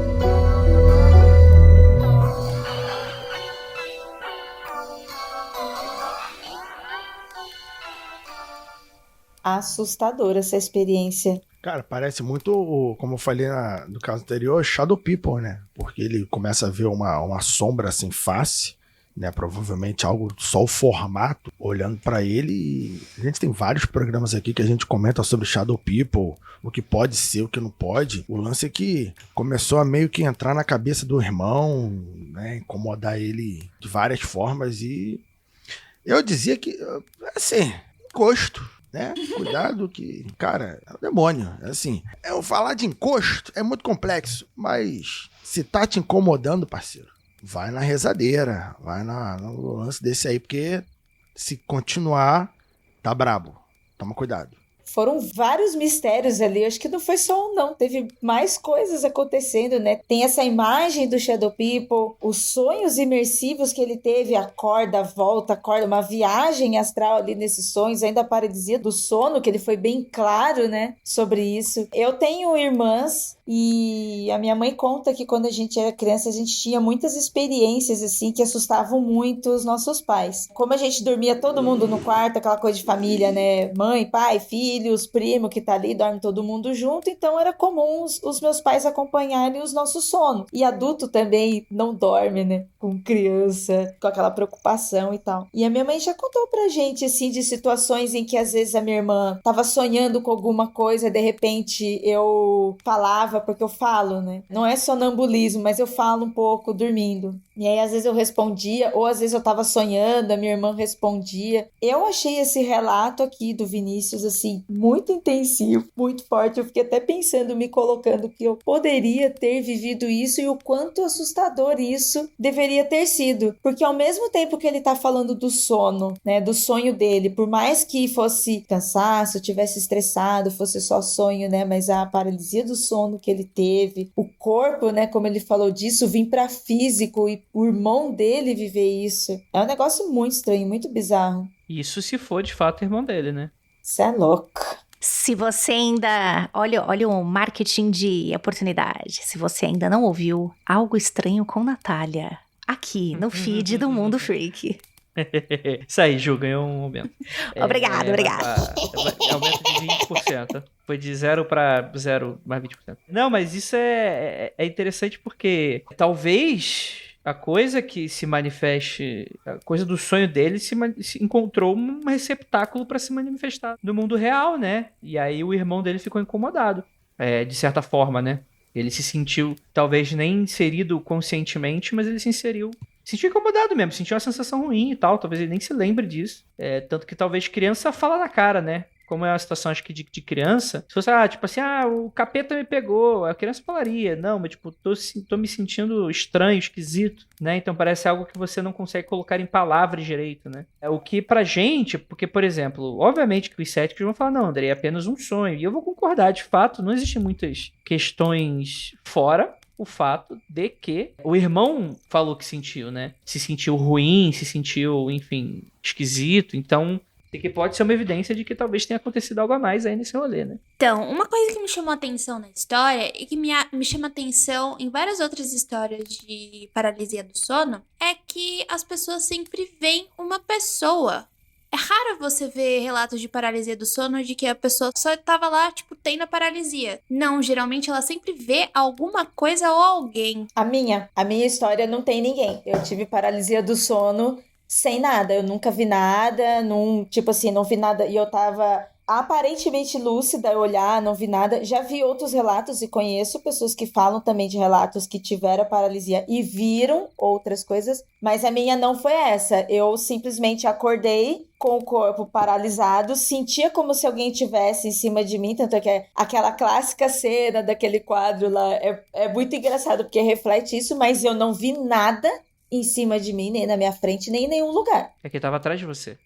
Assustadora essa experiência. Cara, parece muito, como eu falei no caso anterior, Shadow People, né? Porque ele começa a ver uma sombra assim, face, né? Provavelmente algo, só o formato, olhando pra ele. E a gente tem vários programas aqui que a gente comenta sobre Shadow People, o que pode ser, o que não pode. O lance é que começou a meio que entrar na cabeça do irmão, né? Incomodar ele de várias formas. E eu dizia que, assim, encosto. Né? Cuidado que, cara, é o demônio. Assim, eu falar de encosto é muito complexo, mas se tá te incomodando, parceiro, vai na rezadeira, vai no lance desse aí, porque se continuar, tá brabo. Toma cuidado. Foram vários mistérios ali, acho que não foi só um não, teve mais coisas acontecendo, né? Tem essa imagem do Shadow People, os sonhos imersivos que ele teve, acorda, volta, uma viagem astral ali nesses sonhos, ainda a paralisia do sono, que ele foi bem claro, né, sobre isso. Eu tenho irmãs e a minha mãe conta que quando a gente era criança, a gente tinha muitas experiências, assim, que assustavam muito os nossos pais. Como a gente dormia todo mundo no quarto, aquela coisa de família, né? Mãe, pai, filhos, primo que tá ali, dorme todo mundo junto, então era comum os meus pais acompanharem os nossos sonos. E adulto também não dorme, né? Com criança, com aquela preocupação e tal. E a minha mãe já contou pra gente, assim, de situações em que às vezes a minha irmã tava sonhando com alguma coisa, de repente eu falava, porque eu falo, né? Não é sonambulismo, mas eu falo um pouco dormindo. E aí às vezes eu respondia, ou às vezes eu tava sonhando, a minha irmã respondia. Eu achei esse relato aqui do Vinícius, assim, muito intensivo, muito forte. Eu fiquei até pensando, me colocando que eu poderia ter vivido isso e o quanto assustador isso deveria ter sido. Porque ao mesmo tempo que ele tá falando do sono, né, do sonho dele, por mais que fosse cansaço, tivesse estressado, fosse só sonho, né, mas a paralisia do sono que ele teve, o corpo, né, como ele falou disso, vir pra físico e o irmão dele viver isso. É um negócio muito estranho, muito bizarro. Isso se for de fato irmão dele, né? Isso é louco. Se você ainda... Olha o marketing de oportunidade. Se você ainda não ouviu Algo Estranho com Natália, aqui no feed do Mundo Freak. Isso aí, Ju, ganhou um aumento. Obrigada. Aumento de 20%. Foi de 0 para 0 mais 20%. Não, mas isso é interessante porque talvez a coisa que se manifeste, a coisa do sonho dele se encontrou um receptáculo para se manifestar no mundo real, né? E aí o irmão dele ficou incomodado, de certa forma, né? Ele se sentiu, talvez nem inserido conscientemente, mas ele se inseriu. Sentiu incomodado mesmo, sentiu uma sensação ruim e tal, talvez ele nem se lembre disso. Tanto que talvez criança fala na cara, né? Como é uma situação, acho que de criança, se fosse, tipo assim, o capeta me pegou, a criança falaria, não, mas tipo, tô me sentindo estranho, esquisito, né? Então parece algo que você não consegue colocar em palavras direito, né? O que pra gente, porque, por exemplo, obviamente que os céticos vão falar, não, André, é apenas um sonho, e eu vou concordar, de fato, não existem muitas questões fora o fato de que o irmão falou que sentiu, né? Se sentiu ruim, se sentiu, enfim, esquisito, então... que pode ser uma evidência de que talvez tenha acontecido algo a mais aí nesse rolê, né? Então, uma coisa que me chamou a atenção na história e que me chama atenção em várias outras histórias de paralisia do sono é que as pessoas sempre veem uma pessoa. É raro você ver relatos de paralisia do sono de que a pessoa só tava lá, tipo, tendo a paralisia. Não, geralmente ela sempre vê alguma coisa ou alguém. A minha história não tem ninguém. Eu tive paralisia do sono sem nada, eu nunca vi nada, não vi nada, e eu tava aparentemente lúcida, olhar, não vi nada. Já vi outros relatos e conheço pessoas que falam também de relatos que tiveram paralisia e viram outras coisas, mas a minha não foi essa. Eu simplesmente acordei com o corpo paralisado, sentia como se alguém tivesse em cima de mim, tanto é que é aquela clássica cena daquele quadro lá, é muito engraçado porque reflete isso, mas eu não vi nada em cima de mim, nem na minha frente, nem em nenhum lugar. É que tava atrás de você.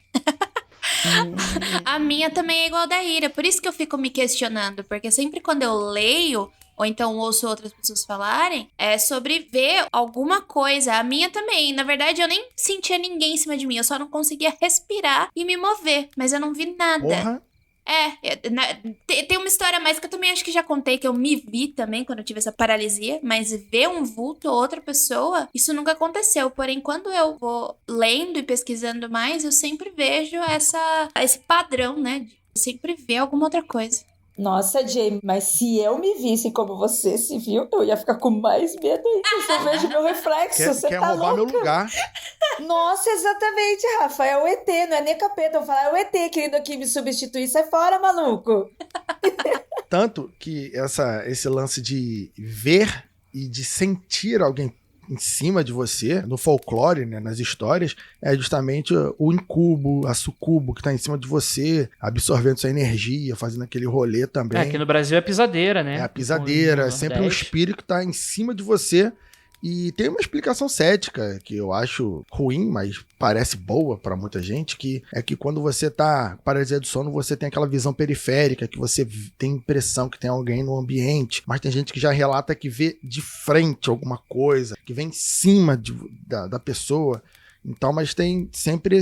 A minha também é igual a da Ira, por isso que eu fico me questionando, porque sempre quando eu leio, ou então ouço outras pessoas falarem, é sobre ver alguma coisa. A minha também, na verdade eu nem sentia ninguém em cima de mim, eu só não conseguia respirar e me mover, mas eu não vi nada. Porra. Tem uma história mais que eu também acho que já contei, que eu me vi também quando eu tive essa paralisia, mas ver um vulto ou outra pessoa, isso nunca aconteceu. Porém, quando eu vou lendo e pesquisando mais, eu sempre vejo esse padrão, né? De sempre ver alguma outra coisa. Nossa, Jay, mas se eu me visse como você se viu, eu ia ficar com mais medo ainda. Se eu vejo meu reflexo, você Quer tá roubar louca? meu lugar. Nossa, exatamente, Rafa. É o ET, não é nem capeta. Eu vou falar, é o ET querendo aqui me substituir. Sai fora, maluco. Tanto que esse lance de ver e de sentir alguém em cima de você, no folclore, né, nas histórias, é justamente o incubo, a sucubo que tá em cima de você, absorvendo sua energia, fazendo aquele rolê também. Aqui no Brasil é pisadeira, né? É a pisadeira, No é sempre um Nordeste. espírito que tá em cima de você. E tem uma explicação cética que eu acho ruim, mas parece boa pra muita gente, que é que quando você tá com paralisia do sono, você tem aquela visão periférica, que você tem impressão que tem alguém no ambiente, mas tem gente que já relata que vê de frente alguma coisa, que vem em cima da pessoa. Então, mas tem sempre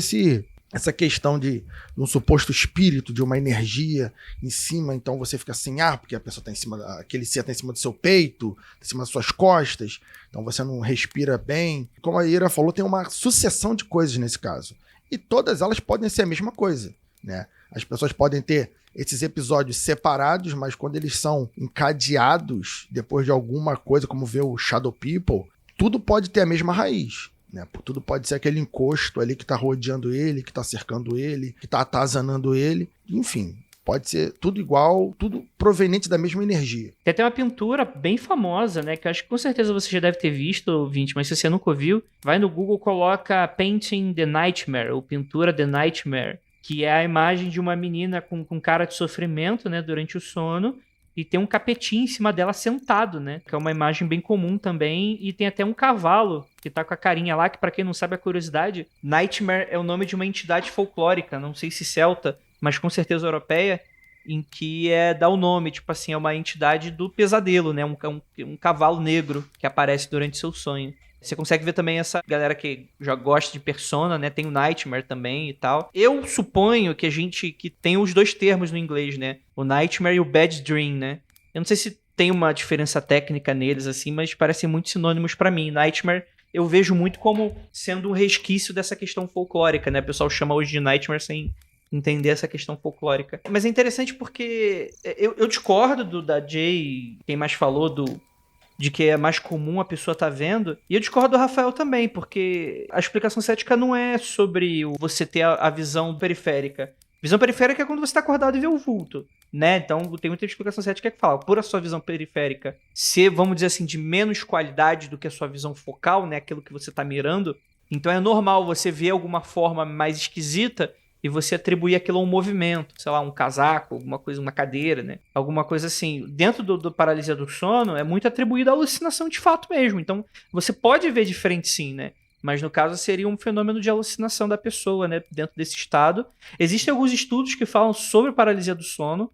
essa questão de um suposto espírito, de uma energia em cima, então você fica assim, porque a pessoa tá em cima, aquele ser tá em cima do seu peito, em cima das suas costas, então você não respira bem. Como a Ira falou, tem uma sucessão de coisas nesse caso. E todas elas podem ser a mesma coisa, né? As pessoas podem ter esses episódios separados, mas quando eles são encadeados depois de alguma coisa, como ver o Shadow People, tudo pode ter a mesma raiz. Né? Tudo pode ser aquele encosto ali que tá rodeando ele, que tá cercando ele, que tá atazanando ele. Enfim, pode ser tudo igual, tudo proveniente da mesma energia. Tem até uma pintura bem famosa, né? Que eu acho que com certeza você já deve ter visto, ouvinte, mas se você nunca ouviu, vai no Google, coloca Painting the Nightmare, ou Pintura the Nightmare, que é a imagem de uma menina com cara de sofrimento, né? Durante o sono, e tem um capetinho em cima dela sentado, né? Que é uma imagem bem comum também. E tem até um cavalo que tá com a carinha lá, que pra quem não sabe a curiosidade, Nightmare é o nome de uma entidade folclórica, não sei se celta, mas com certeza europeia, em que dá o nome, tipo assim, é uma entidade do pesadelo, né? Um cavalo negro que aparece durante seu sonho. Você consegue ver também essa galera que já gosta de Persona, né? Tem o Nightmare também e tal. Eu suponho que que tem os dois termos no inglês, né? O Nightmare e o Bad Dream, né? Eu não sei se tem uma diferença técnica neles, assim, mas parecem muito sinônimos pra mim. Nightmare eu vejo muito como sendo um resquício dessa questão folclórica, né? O pessoal chama hoje de Nightmare sem entender essa questão folclórica. Mas é interessante porque eu discordo da Jay, quem mais falou de que é mais comum a pessoa tá vendo. E eu discordo do Rafael também, porque a explicação cética não é sobre você ter a visão periférica. Visão periférica é quando você tá acordado e vê o vulto, né? Então tem muita explicação cética que fala, por a sua visão periférica ser, vamos dizer assim, de menos qualidade do que a sua visão focal, né? Aquilo que você tá mirando. Então é normal você ver alguma forma mais esquisita e você atribuir aquilo a um movimento, sei lá, um casaco, alguma coisa, uma cadeira, né? Alguma coisa assim. Dentro do paralisia do sono, é muito atribuído à alucinação de fato mesmo. Então, você pode ver diferente sim, né? Mas no caso seria um fenômeno de alucinação da pessoa, né? Dentro desse estado. Existem alguns estudos que falam sobre paralisia do sono.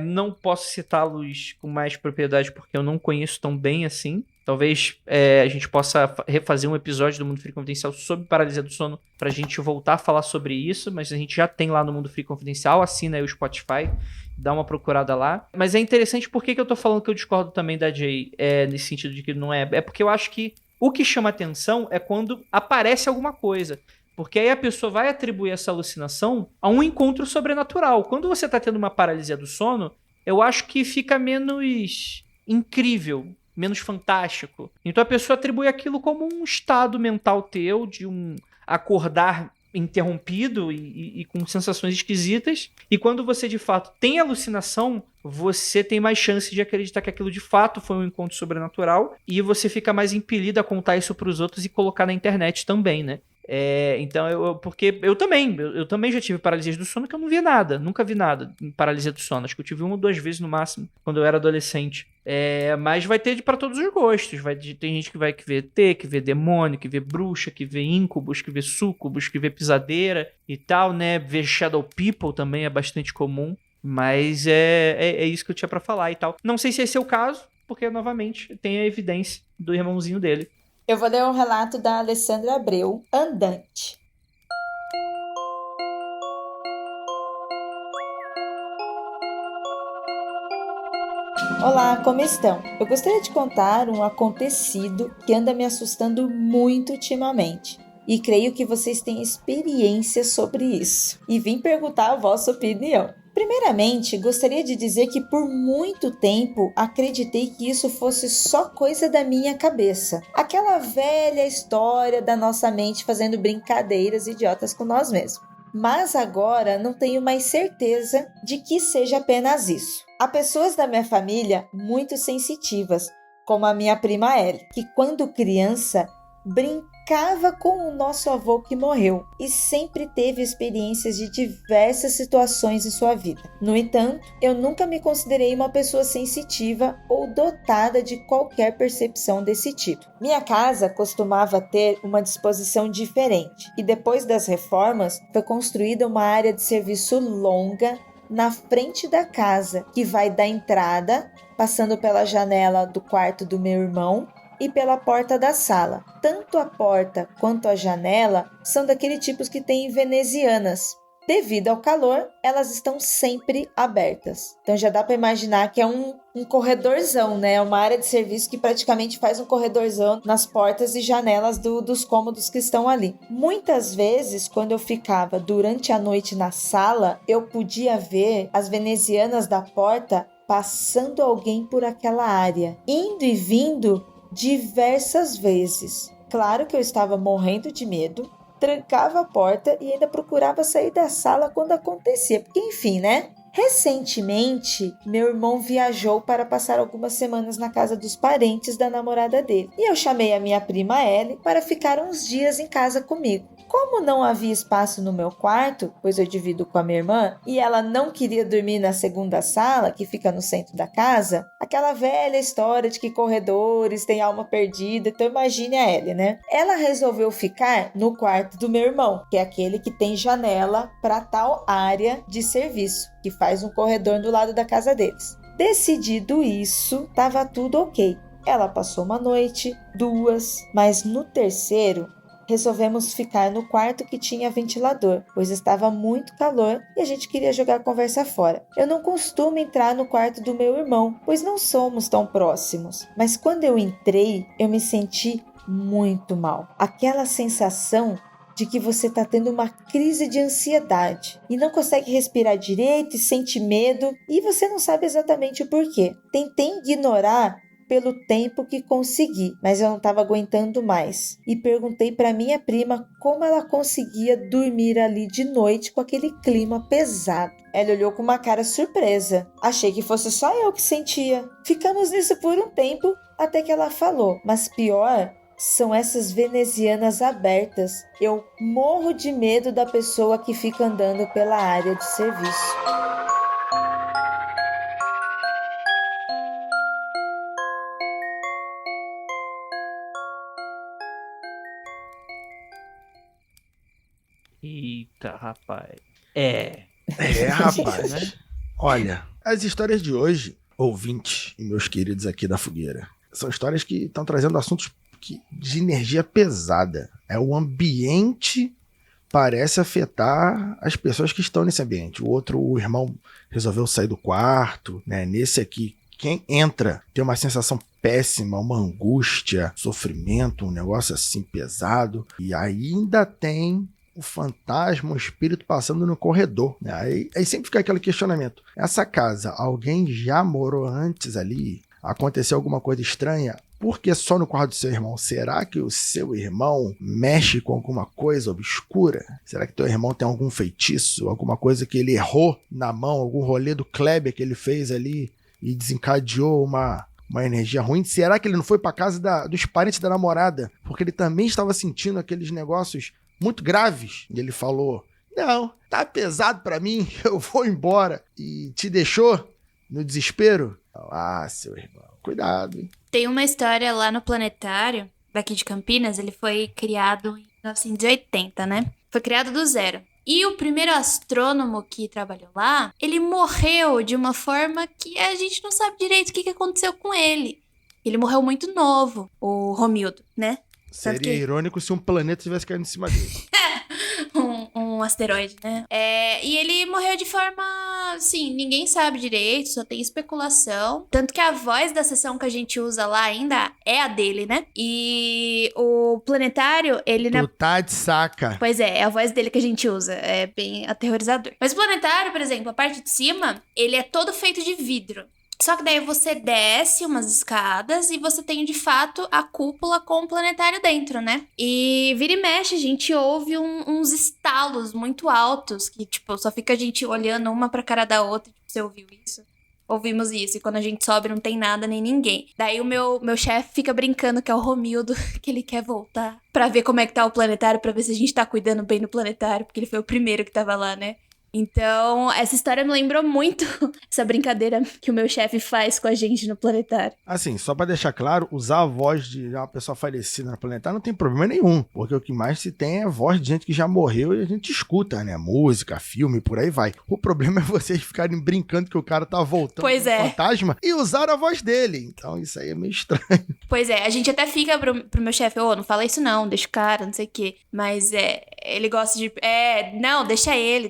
Não posso citá-los com mais propriedade porque eu não conheço tão bem assim. Talvez a gente possa refazer um episódio do Mundo Free Confidencial sobre paralisia do sono pra gente voltar a falar sobre isso, mas a gente já tem lá no Mundo Free Confidencial, assina aí o Spotify, dá uma procurada lá. Mas é interessante, por que eu tô falando que eu discordo também da Jay, nesse sentido de que não é? É porque eu acho que o que chama atenção é quando aparece alguma coisa. Porque aí a pessoa vai atribuir essa alucinação a um encontro sobrenatural. Quando você tá tendo uma paralisia do sono, eu acho que fica menos incrível, menos fantástico. Então a pessoa atribui aquilo como um estado mental teu, de um acordar interrompido e com sensações esquisitas. E quando você de fato tem alucinação, você tem mais chance de acreditar que aquilo de fato foi um encontro sobrenatural, e você fica mais impelido a contar isso pros outros e colocar na internet também, né? Então, porque eu também já tive paralisia do sono que eu não vi nada, nunca vi nada em paralisia do sono. Acho que eu tive 1 ou 2 vezes no máximo, quando eu era adolescente. Mas vai ter para todos os gostos. Tem gente que vai ver ET, que vê demônio, que vê bruxa, que vê íncubos, que vê súcubos, que vê pisadeira e tal, né? Ver Shadow People também é bastante comum. Mas é isso que eu tinha pra falar e tal. Não sei se esse é o caso, porque, novamente, tem a evidência do irmãozinho dele. Eu vou ler um relato da Alessandra Abreu, Andante. Olá, como estão? Eu gostaria de contar um acontecido que anda me assustando muito ultimamente. E creio que vocês têm experiência sobre isso. E vim perguntar a vossa opinião. Primeiramente, gostaria de dizer que por muito tempo acreditei que isso fosse só coisa da minha cabeça. Aquela velha história da nossa mente fazendo brincadeiras idiotas com nós mesmos. Mas agora não tenho mais certeza de que seja apenas isso. Há pessoas da minha família muito sensitivas, como a minha prima Ellie, que quando criança brincava com o nosso avô que morreu e sempre teve experiências de diversas situações em sua vida. No entanto, eu nunca me considerei uma pessoa sensitiva ou dotada de qualquer percepção desse tipo. Minha casa costumava ter uma disposição diferente e depois das reformas foi construída uma área de serviço longa na frente da casa, que vai da entrada, passando pela janela do quarto do meu irmão e pela porta da sala. Tanto a porta quanto a janela são daquele tipo que tem venezianas. Devido ao calor, elas estão sempre abertas. Então já dá para imaginar que é um corredorzão, né? Uma área de serviço que praticamente faz um corredorzão nas portas e janelas dos cômodos que estão ali. Muitas vezes, quando eu ficava durante a noite na sala, eu podia ver as venezianas da porta passando alguém por aquela área, indo e vindo diversas vezes. Claro que eu estava morrendo de medo, trancava a porta e ainda procurava sair da sala quando acontecia, porque enfim, né? Recentemente, meu irmão viajou para passar algumas semanas na casa dos parentes da namorada dele, e eu chamei a minha prima Ellie para ficar uns dias em casa comigo. Como não havia espaço no meu quarto, pois eu divido com a minha irmã, e ela não queria dormir na segunda sala, que fica no centro da casa, aquela velha história de que corredores têm alma perdida, então imagine a Ellie, né? Ela resolveu ficar no quarto do meu irmão, que é aquele que tem janela para tal área de serviço, que faz um corredor do lado da casa deles. Decidido isso, estava tudo ok. Ela passou uma noite, 2, mas no terceiro, resolvemos ficar no quarto que tinha ventilador, pois estava muito calor e a gente queria jogar a conversa fora. Eu não costumo entrar no quarto do meu irmão, pois não somos tão próximos. Mas quando eu entrei, eu me senti muito mal. Aquela sensação de que você está tendo uma crise de ansiedade e não consegue respirar direito e sente medo e você não sabe exatamente o porquê. Tentei ignorar pelo tempo que consegui, mas eu não estava aguentando mais. E perguntei para minha prima como ela conseguia dormir ali de noite com aquele clima pesado. Ela olhou com uma cara surpresa. Achei que fosse só eu que sentia. Ficamos nisso por um tempo até que ela falou, mas pior são essas venezianas abertas. Eu morro de medo da pessoa que fica andando pela área de serviço. Eita, rapaz. Rapaz. Né? Olha, as histórias de hoje, ouvintes e meus queridos aqui da fogueira, são histórias que estão trazendo assuntos de energia pesada. O ambiente parece afetar as pessoas que estão nesse ambiente. O irmão resolveu sair do quarto, né? Nesse aqui, quem entra tem uma sensação péssima, uma angústia, sofrimento, um negócio assim pesado. E ainda tem o fantasma, o espírito passando no corredor, né? Aí sempre fica aquele questionamento. Essa casa, alguém já morou antes ali? aconteceu alguma coisa estranha, por que só no quarto do seu irmão? Será que o seu irmão mexe com alguma coisa obscura? Será que teu irmão tem algum feitiço? Alguma coisa que ele errou na mão? Algum rolê do Kleber que ele fez ali e desencadeou uma energia ruim? Será que ele não foi pra casa dos parentes da namorada? Porque ele também estava sentindo aqueles negócios muito graves. E ele falou, não, tá pesado pra mim, eu vou embora. E te deixou no desespero? Ah, seu irmão, cuidado, hein? Tem uma história lá no planetário, daqui de Campinas, ele foi criado em 1980, né? Foi criado do zero. E o primeiro astrônomo que trabalhou lá, ele morreu de uma forma que a gente não sabe direito o que aconteceu com ele. Ele morreu muito novo, o Romildo, né? Seria irônico se um planeta tivesse caído em cima dele. um asteroide, né? E ele morreu de forma, assim, ninguém sabe direito, só tem especulação. Tanto que a voz da sessão que a gente usa lá ainda é a dele, né? E o planetário, ele... Tu tá de saca. Pois é a voz dele que a gente usa, é bem aterrorizador. Mas o planetário, por exemplo, a parte de cima, ele é todo feito de vidro. Só que daí você desce umas escadas e você tem, de fato, a cúpula com o planetário dentro, né? E vira e mexe, a gente ouve uns estalos muito altos que, tipo, só fica a gente olhando uma pra cara da outra. Tipo, você ouviu isso? Ouvimos isso. E quando a gente sobe, não tem nada nem ninguém. Daí o meu chefe fica brincando que é o Romildo, que ele quer voltar pra ver como é que tá o planetário, pra ver se a gente tá cuidando bem do planetário, porque ele foi o primeiro que tava lá, né? Então, essa história me lembrou muito essa brincadeira que o meu chefe faz com a gente no planetário. Assim, só pra deixar claro, usar a voz de uma pessoa falecida no planetário não tem problema nenhum, porque o que mais se tem é a voz de gente que já morreu e a gente escuta, né? Música, filme, por aí vai. O problema é vocês ficarem brincando que o cara tá voltando pois como fantasma e usar a voz dele. Então, isso aí é meio estranho. Pois é, a gente até fica pro meu chefe, não fala isso não, deixa o cara, não sei o quê. Mas ele gosta de... não, deixa ele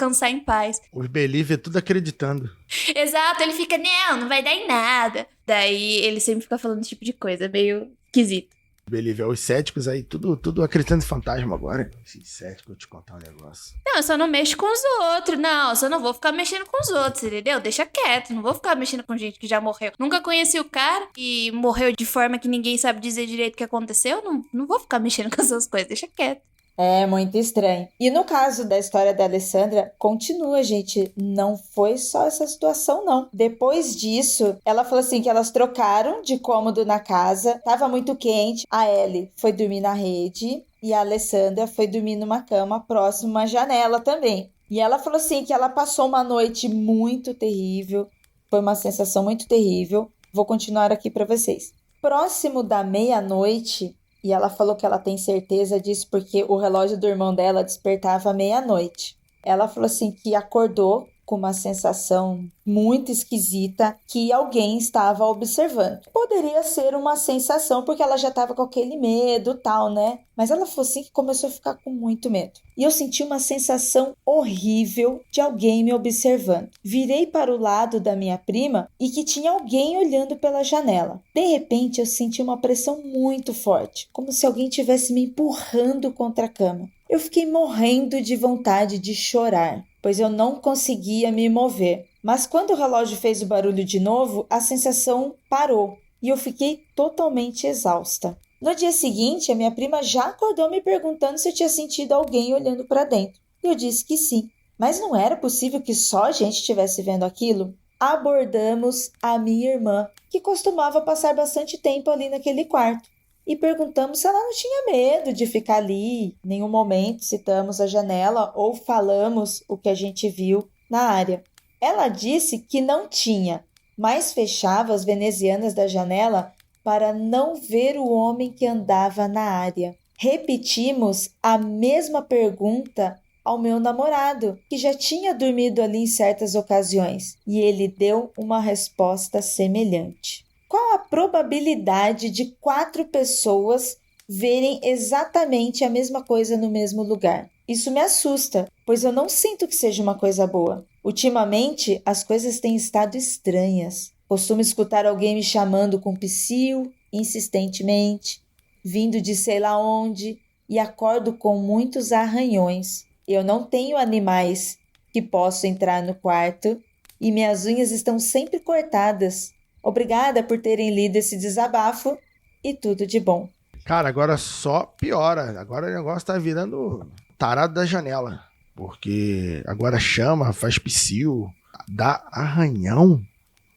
descansar em paz. Os believer tudo acreditando. Exato, ele fica, não vai dar em nada. Daí ele sempre fica falando esse tipo de coisa, meio esquisito. Believer, os céticos aí, tudo acreditando em fantasma agora. Esses céticos, eu te contar um negócio. Não, eu só não mexo com os outros, não, eu só não vou ficar mexendo com os outros, entendeu? Deixa quieto, não vou ficar mexendo com gente que já morreu. Nunca conheci o cara e morreu de forma que ninguém sabe dizer direito o que aconteceu, não vou ficar mexendo com essas coisas, deixa quieto. É muito estranho. E no caso da história da Alessandra, continua, gente. Não foi só essa situação, não. Depois disso, ela falou assim que elas trocaram de cômodo na casa. Tava muito quente. A Ellie foi dormir na rede e a Alessandra foi dormir numa cama próximo à janela também. E ela falou assim que ela passou uma noite muito terrível. Foi uma sensação muito terrível. Vou continuar aqui para vocês. Próximo da meia-noite... E ela falou que ela tem certeza disso porque o relógio do irmão dela despertava à meia-noite. Ela falou assim que acordou com uma sensação muito esquisita que alguém estava observando. Poderia ser uma sensação porque ela já estava com aquele medo e tal, né? Mas ela falou assim que começou a ficar com muito medo. E eu senti uma sensação horrível de alguém me observando. Virei para o lado da minha prima e que tinha alguém olhando pela janela. De repente eu senti uma pressão muito forte, como se alguém estivesse me empurrando contra a cama. Eu fiquei morrendo de vontade de chorar, pois eu não conseguia me mover. Mas quando o relógio fez o barulho de novo, a sensação parou e eu fiquei totalmente exausta. No dia seguinte, a minha prima já acordou me perguntando se eu tinha sentido alguém olhando para dentro. E eu disse que sim. Mas não era possível que só a gente estivesse vendo aquilo? Abordamos a minha irmã, que costumava passar bastante tempo ali naquele quarto. E perguntamos se ela não tinha medo de ficar ali. Em nenhum momento citamos a janela ou falamos o que a gente viu na área. Ela disse que não tinha, mas fechava as venezianas da janela para não ver o homem que andava na área. Repetimos a mesma pergunta ao meu namorado, que já tinha dormido ali em certas ocasiões, e ele deu uma resposta semelhante. Qual a probabilidade de 4 pessoas verem exatamente a mesma coisa no mesmo lugar? Isso me assusta, pois eu não sinto que seja uma coisa boa. Ultimamente, as coisas têm estado estranhas. Costumo escutar alguém me chamando com psiu, insistentemente, vindo de sei lá onde, e acordo com muitos arranhões. Eu não tenho animais que posso entrar no quarto e minhas unhas estão sempre cortadas. Obrigada por terem lido esse desabafo e tudo de bom. Cara, agora só piora. Agora o negócio tá virando tarado da janela. Porque agora chama, faz psiu, dá arranhão.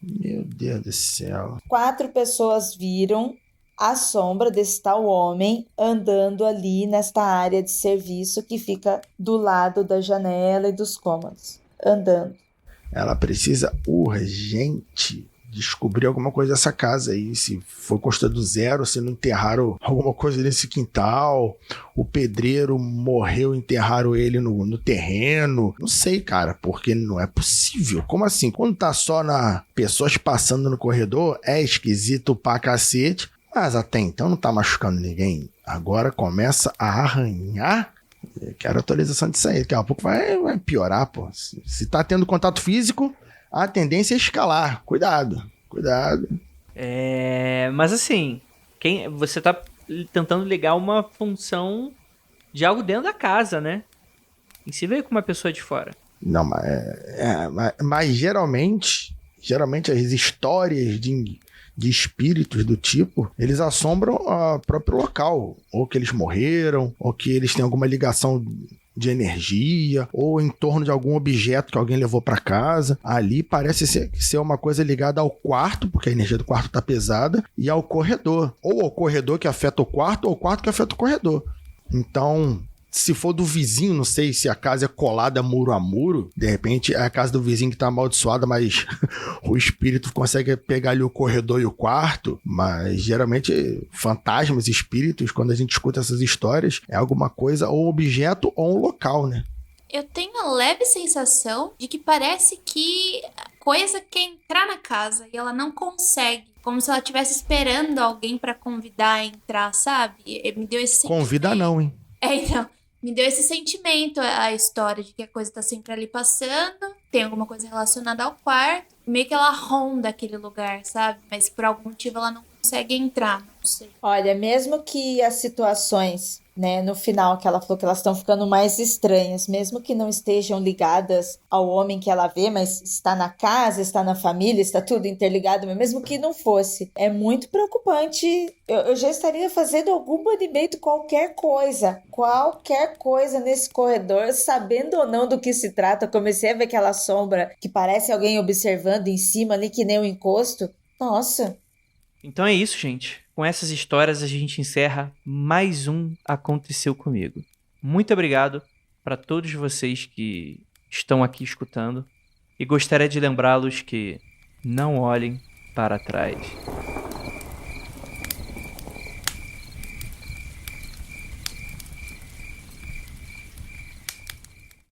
Meu Deus do céu. 4 pessoas viram a sombra desse tal homem andando ali nesta área de serviço que fica do lado da janela e dos cômodos. Andando. Ela precisa urgente descobrir alguma coisa dessa casa aí. Se foi construído do zero, se não enterraram alguma coisa nesse quintal. O pedreiro morreu, enterraram ele no terreno. Não sei, cara, porque não é possível. Como assim? Quando tá só na pessoas passando no corredor, é esquisito pra cacete. Mas até então não tá machucando ninguém. Agora começa a arranhar. Eu quero atualização disso aí. Daqui a pouco vai piorar, pô. Se tá tendo contato físico, a tendência é escalar. Cuidado. Mas assim, você tá tentando ligar uma função de algo dentro da casa, né? E se veio com uma pessoa de fora. Não, mas geralmente as histórias de espíritos do tipo, eles assombram o próprio local. Ou que eles morreram, ou que eles têm alguma ligação de energia, ou em torno de algum objeto que alguém levou para casa. Ali parece ser uma coisa ligada ao quarto, porque a energia do quarto tá pesada, e ao corredor. Ou ao corredor que afeta o quarto, ou o quarto que afeta o corredor. Então, se for do vizinho, não sei se a casa é colada muro a muro, de repente é a casa do vizinho que tá amaldiçoada, mas o espírito consegue pegar ali o corredor e o quarto. Mas geralmente fantasmas, espíritos, quando a gente escuta essas histórias, é alguma coisa, ou um objeto ou um local, né? Eu tenho a leve sensação de que parece que a coisa quer entrar na casa e ela não consegue. Como se ela estivesse esperando alguém pra convidar a entrar, sabe? Me deu esse sentimento. Convida não, hein? Então, me deu esse sentimento a história de que a coisa tá sempre ali passando, tem alguma coisa relacionada ao quarto, meio que ela ronda aquele lugar, sabe? Mas por algum motivo ela não consegue entrar, não sei. Olha, mesmo que as situações, né, no final que ela falou que elas estão ficando mais estranhas, mesmo que não estejam ligadas ao homem que ela vê, mas está na casa, está na família, está tudo interligado, mas mesmo que não fosse, é muito preocupante. Eu já estaria fazendo algum banimento, qualquer coisa nesse corredor, sabendo ou não do que se trata. Eu comecei a ver aquela sombra que parece alguém observando em cima ali, que nem um encosto. Nossa. Então é isso, gente. Com essas histórias a gente encerra mais um Aconteceu Comigo. Muito obrigado para todos vocês que estão aqui escutando e gostaria de lembrá-los que não olhem para trás.